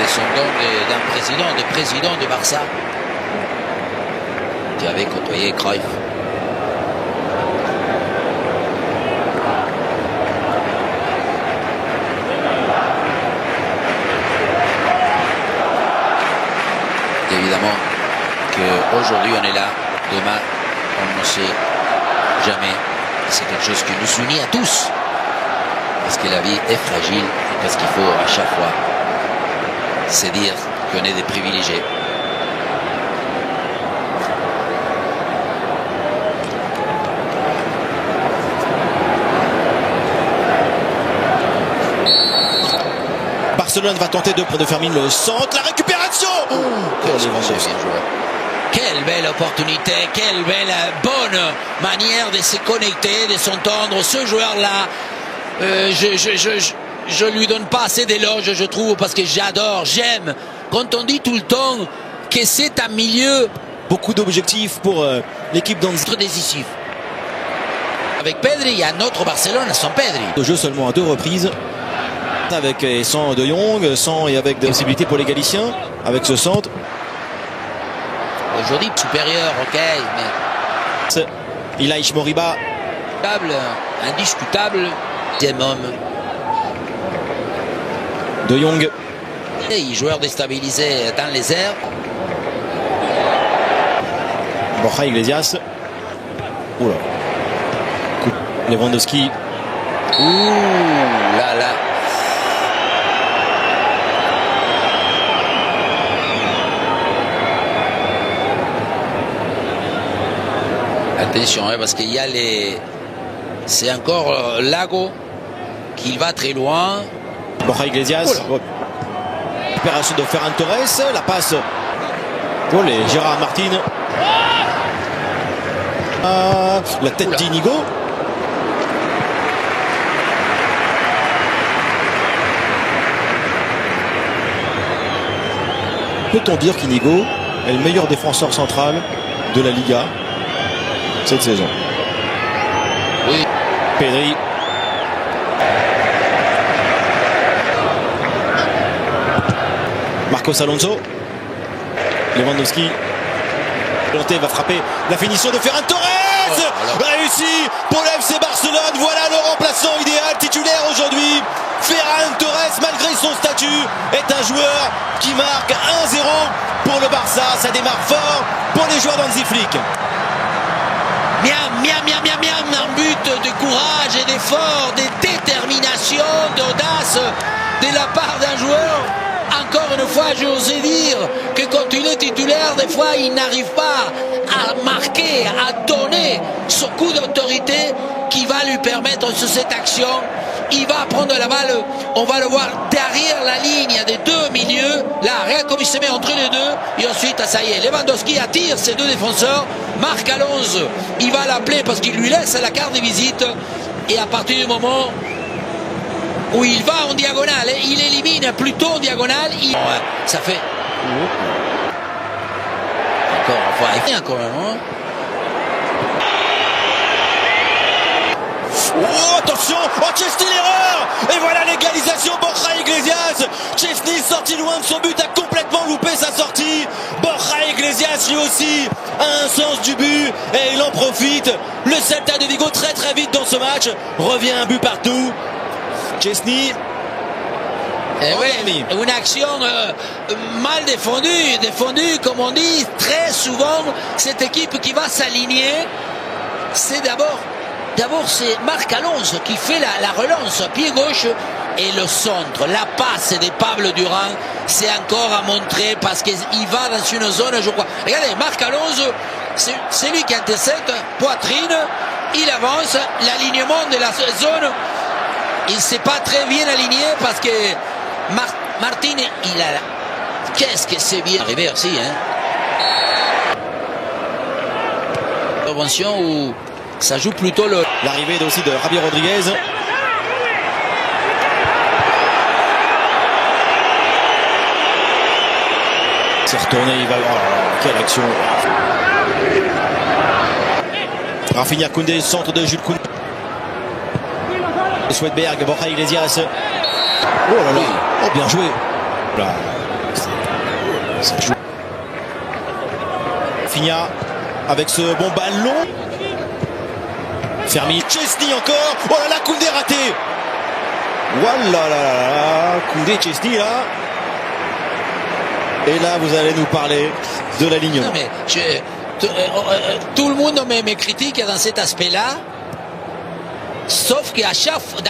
son don d'un président de Barça qui avait côtoyé Cruyff. Évidemment qu'aujourd'hui on est là, demain on ne sait jamais. C'est quelque chose qui nous unit à tous. Parce que la vie est fragile et parce qu'il faut à chaque fois se dire qu'on est des privilégiés. Barcelone va tenter de Fermin le centre, la récupération. Quelle belle opportunité, quelle belle bonne manière de se connecter, de s'entendre. Ce joueur-là, je lui donne pas assez d'éloges, je trouve, parce que j'adore, j'aime. Quand on dit tout le temps que c'est un milieu, beaucoup d'objectifs pour l'équipe d'Anzi. Décisif. Avec Pedri, il y a un autre Barcelone sans Pedri. Le jeu seulement à 2 reprises. Avec et sans De Jong, sans et avec des possibilités pour les Galiciens, avec ce centre. Aujourd'hui, supérieur, ok, mais... Ilaïch Moriba. Indiscutable, deuxième homme. De Jong. Et joueur déstabilisé dans les airs. Borja Iglesias. Oula. Lewandowski. Ouh là là. Attention, parce qu'il y a les... C'est encore Lago qui va très loin. Borja Iglesias. Opération de Ferran Torres. La passe pour les Gérard Martin. La tête d'Inigo. Peut-on dire qu'Inigo est le meilleur défenseur central de la Liga cette saison? Oui. Pedri. Marcos Alonso. Lewandowski. Planté va frapper la finition de Ferran Torres. Réussi pour le FC Barcelone. Voilà le remplaçant idéal titulaire aujourd'hui. Ferran Torres, malgré son statut, est un joueur qui marque 1-0 pour le Barça. Ça démarre fort pour les joueurs d'Hansi Flick. Miam, un but de courage et d'effort, de détermination, d'audace de la part d'un joueur. Encore une fois, j'osais dire que quand il est titulaire, des fois, il n'arrive pas à marquer, à donner ce coup d'autorité qui va lui permettre sur cette action. Il va prendre la balle, on va le voir derrière la ligne des deux milieux. Là, regarde comme il se met entre les deux. Et ensuite, ça y est, Lewandowski attire ses deux défenseurs. Marc Alonso, il va l'appeler parce qu'il lui laisse la carte de visite. Et à partir du moment où il va en diagonale, il élimine plutôt en diagonale. Ouais, ça fait... Encore, enfin, quand même, hein. Oh, attention! Oh, Chesney, l'erreur! Et voilà l'égalisation, Borja Iglesias! Chesney, sorti loin de son but, a complètement loupé sa sortie. Borja Iglesias, lui aussi, a un sens du but et il en profite. Le Celta de Vigo, très vite dans ce match, revient un but partout. Chesney. Oui, une action mal défendue, comme on dit. Très souvent, cette équipe qui va s'aligner, c'est d'abord c'est Marc Alonso qui fait la relance pied gauche et le centre, la passe de Pablo Durán, c'est encore à montrer parce qu'il va dans une zone, je crois. Regardez, Marc Alonso, c'est lui qui intercepte, poitrine, il avance, l'alignement de la zone, il ne s'est pas très bien aligné parce que Martin, il a... Qu'est-ce que c'est bien arrivé aussi, hein? Intervention où ça joue plutôt l'arrivée aussi de Javier Rodriguez. C'est retourné, il va... Oh, quelle action! Rafinha Koundé, centre de Jules Koundé. Swedberg, Borja Iglesias. Oh là là! Oh, bien joué! Là. Ça joue. Rafinha avec ce bon ballon. Fermi. Chesney encore. Oh là là, Koundé raté. Voilà là, Koundé, Chesney là. Et là, vous allez nous parler de l'alignement. Tout le monde me critique dans cet aspect-là. Sauf qu'à chaque fois.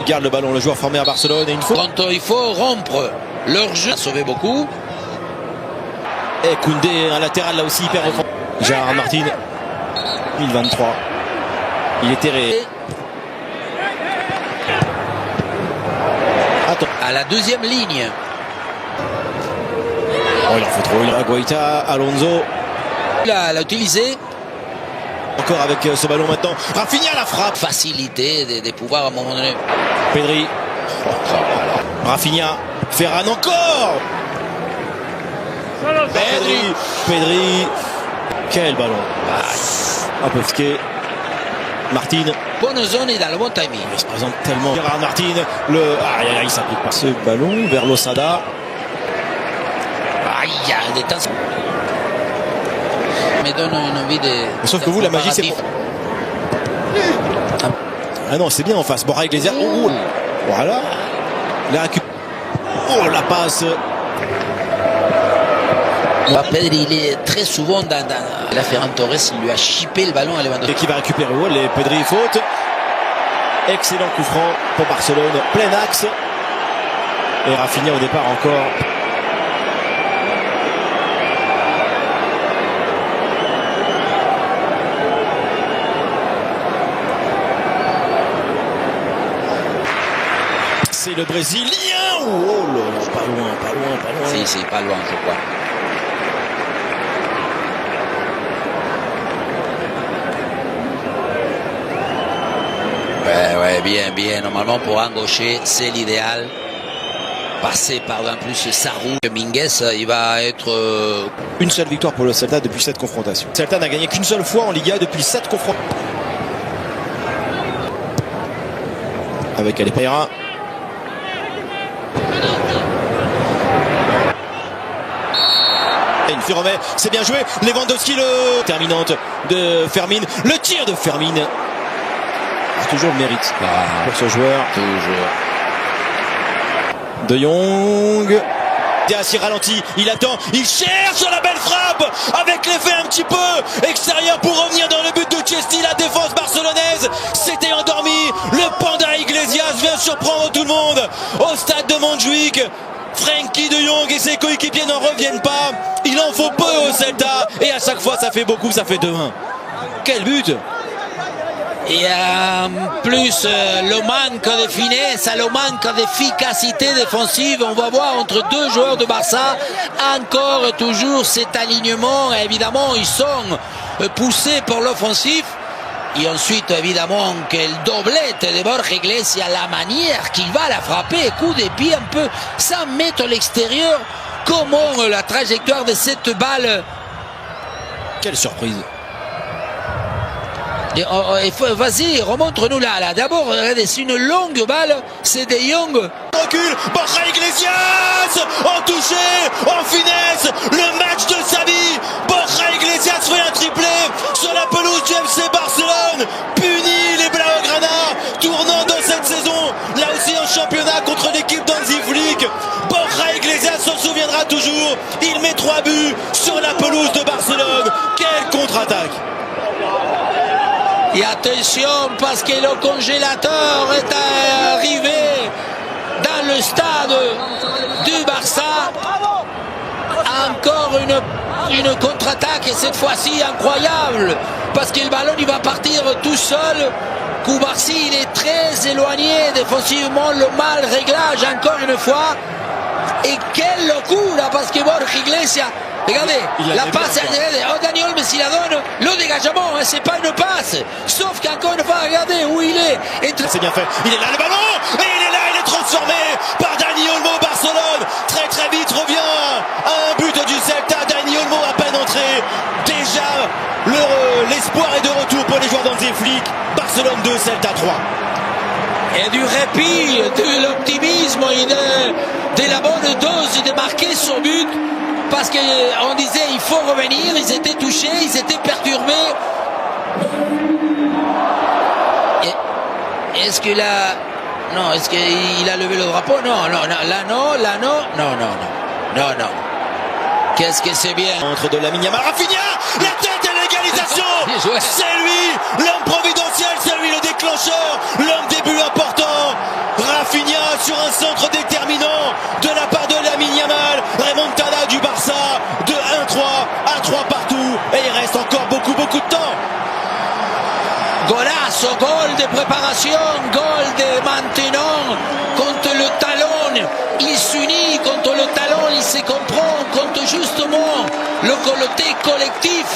Garde le ballon, le joueur formé à Barcelone. Et une fois. Quand il faut rompre leur jeu, ça a sauvé beaucoup. Et Koundé, un latéral là aussi hyper offensif. Gérard Martin, 2023. Il est terré. Attends. À la deuxième ligne. Oh, il en faut trop. Il a Guaita, Alonso. Il l'a utilisé. Encore avec ce ballon maintenant. Rafinha la frappe. Facilité de pouvoir à un moment donné. Pedri. Rafinha. Ferran encore. Pedri. Quel ballon. Un peu fqué. Martin. Bonne zone et dans le bon timing. Il se présente tellement. Gérard Martin. Il s'applique par ce ballon vers Losada. Il y a des temps. Me donne une envie de. Sauf que vous, la magie, c'est. Ah non, c'est bien en face. Borja Iglesias. Oh, voilà. La récup. Oh, la passe. Pedri, il est très souvent dans la Ferran Torres, il lui a chippé le ballon à Lewandowski. Et qui va récupérer les Pedri faute. Excellent coup franc pour Barcelone. Plein axe. Et Rafinha au départ encore. C'est le Brésilien. Oh là là, pas loin. Si, c'est pas loin, je crois. Ouais, bien. Normalement, pour un gaucher, c'est l'idéal. Passer par en plus Sarou. Minguez, il va être. Une seule victoire pour le Celta depuis 7 confrontations. Le Celta n'a gagné qu'une seule fois en Liga depuis 7 confrontations. Avec Alpeira. Et une Firomé, c'est bien joué. Lewandowski, le terminante de Fermin. Le tir de Fermin. Toujours le mérite pour ce joueur. Toujours. De Jong. Diaz, il ralentit, il attend, il cherche la belle frappe avec l'effet un petit peu extérieur pour revenir dans le but de Chesney. La défense barcelonaise s'était endormie. Le panda Iglesias vient surprendre tout le monde au stade de Montjuic. Frenkie de Jong et ses coéquipiers n'en reviennent pas. Il en faut peu au Celta et à chaque fois ça fait beaucoup, ça fait 2-1. Quel but! Et en plus, le manque de finesse, le manque d'efficacité défensive, on va voir entre deux joueurs de Barça, encore toujours cet alignement. Évidemment, ils sont poussés pour l'offensif. Et ensuite, évidemment, quelle doublette de Borja Iglesias, la manière qu'il va la frapper, coup de pied un peu, 100 mètres à l'extérieur. Comment la trajectoire de cette balle. Quelle surprise! Vas-y, remontre-nous là. D'abord, regardez, c'est une longue balle, c'est De Jong. Recule, Borja Iglesias, en touché, en finesse, le match de sa vie. Borja Iglesias fait un triplé sur la pelouse du FC Barcelone. Puni les Blaugrana, tournant dans cette saison, là aussi en championnat contre l'équipe d'Hansi Flick. Borja Iglesias s'en souviendra toujours. Il met 3 buts sur la pelouse de Barcelone. Quelle contre-attaque! Et attention, parce que le congélateur est arrivé dans le stade du Barça. Encore une contre-attaque, et cette fois-ci incroyable, parce que le ballon il va partir tout seul. Koubarsi, il est très éloigné défensivement, le mal réglage encore une fois. Et quel coup là, parce que Borja Iglesias, regardez, la passe, regardez, Dani Olmo s'il la donne, le dégagement, hein, c'est pas une passe. Sauf qu'encore une fois, regardez où il est. C'est bien fait, il est là le ballon, et il est là, il est transformé par Dani Olmo. Barcelone, très vite revient à un but du Celta. Dani Olmo à peine entré. Déjà, l'espoir est de retour pour les joueurs d'Hansi Flick. Barcelone 2, Celta 3. Et du répit, de l'optimisme et de la bonne dose de marquer son but. parce qu'on disait il faut revenir, ils étaient touchés, ils étaient perturbés. Est-ce qu'il a... Non, est-ce qu'il a levé le drapeau? Non, non, non, là non, là non, non, non, non, non, non. Qu'est-ce que c'est bien. Entre de Lamine Yamal, Rafinha, la tête et l'égalisation. C'est lui, l'homme providentiel, c'est lui le déclencheur, l'homme des buts importants. Rafinha sur un centre déterminant de la part de Lamine Yamal. Remontada du Barça de 1-3 à 3 partout. Et il reste encore beaucoup de temps. Golazo, gol de préparation, gol de maintenant, contre le talon, il s'unit, contre le talon, il se comprend, contre justement le côté collectif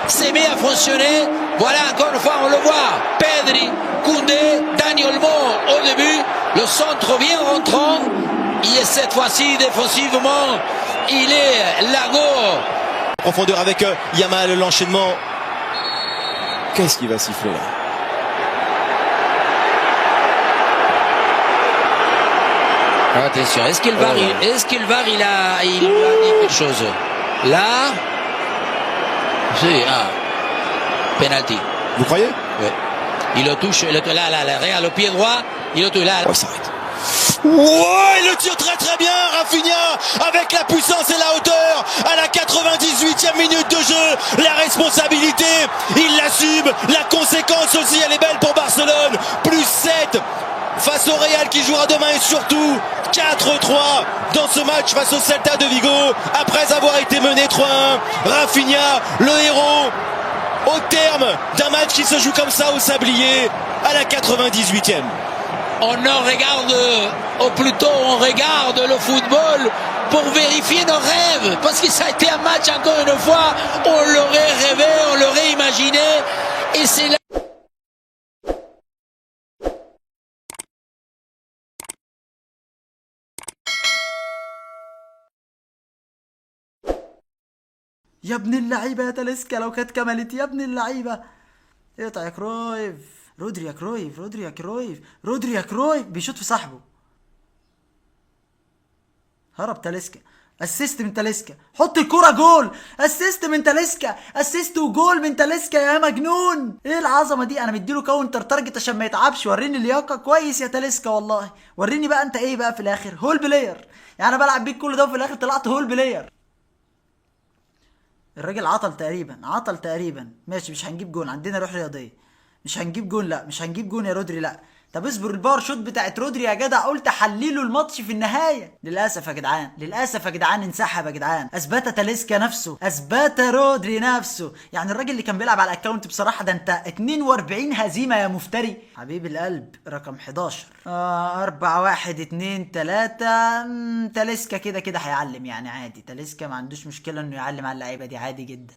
s'est mis à fonctionner. Voilà, encore une fois, on le voit, Pedri, Koundé, Dani Olmo au début, le centre bien rentrant, il est cette fois-ci défensivement, il est Lago. Profondeur avec Yamal, l'enchaînement. Qu'est-ce qu'il va siffler là? Attention, est-ce qu'il va, il a dit quelque chose? Là, c'est penalty. Vous croyez? Oui. Il le touche, là, regarde le pied droit, il le touche là. Oh, il s'arrête. Ouais, il le tire très très bien, Rafinha, avec la puissance et la hauteur, à la 98e minute de jeu, la responsabilité, il l'assume, la conséquence aussi, elle est belle pour Barcelone, plus 7 face au Real qui jouera demain et surtout 4-3 dans ce match face au Celta de Vigo, après avoir été mené 3-1, Rafinha, le héros, au terme d'un match qui se joue comme ça au sablier, à la 98e. On en regarde, ou plutôt on regarde le football pour vérifier nos rêves, parce que ça a été un match encore une fois, on l'aurait rêvé, on l'aurait imaginé, et c'est là. يا ابن اللعيبة يا تاليسكا لو كانت كملت يا ابن اللعيبة. اقطع يا كرويف. رودري يا كرويف، رودري يا كرويف، رودري يا كرويف بيشوط في صاحبه. هرب تاليسكا، اسيست من تاليسكا، حط الكرة جول، اسيست من تاليسكا، اسيست وجول من تاليسكا يا مجنون. ايه العظمة دي؟ انا مديله كاونتر تارجت عشان ما يتعبش. وريني اللياقة كويس يا تاليسكا والله. وريني بقى انت ايه بقى في الاخر، هول بلاير. يعني انا بلعب بيك كل ده وفي الاخر طلعت هول بلاير. الراجل عطل تقريبا، ماشي مش هنجيب جون، عندنا روح رياضيه، مش هنجيب جون، لا مش هنجيب جون يا رودري، لا. طب اصبر، الباور شوت بتاعت رودري يا جدع، قلت حللوا الماتش في النهايه. للاسف يا جدعان، للاسف يا جدعان انسحب يا جدعان. اثبت تاليسكا نفسه، اثبت رودري نفسه. يعني الراجل اللي كان بيلعب على الاكونت بصراحه ده انت 42 هزيمه يا مفتري. حبيب القلب رقم 11. 4 1 2 3. تاليسكا كده هيعلم يعني عادي، تاليسكا ما عندوش مشكله انه يعلم على اللعيبه دي عادي جدا.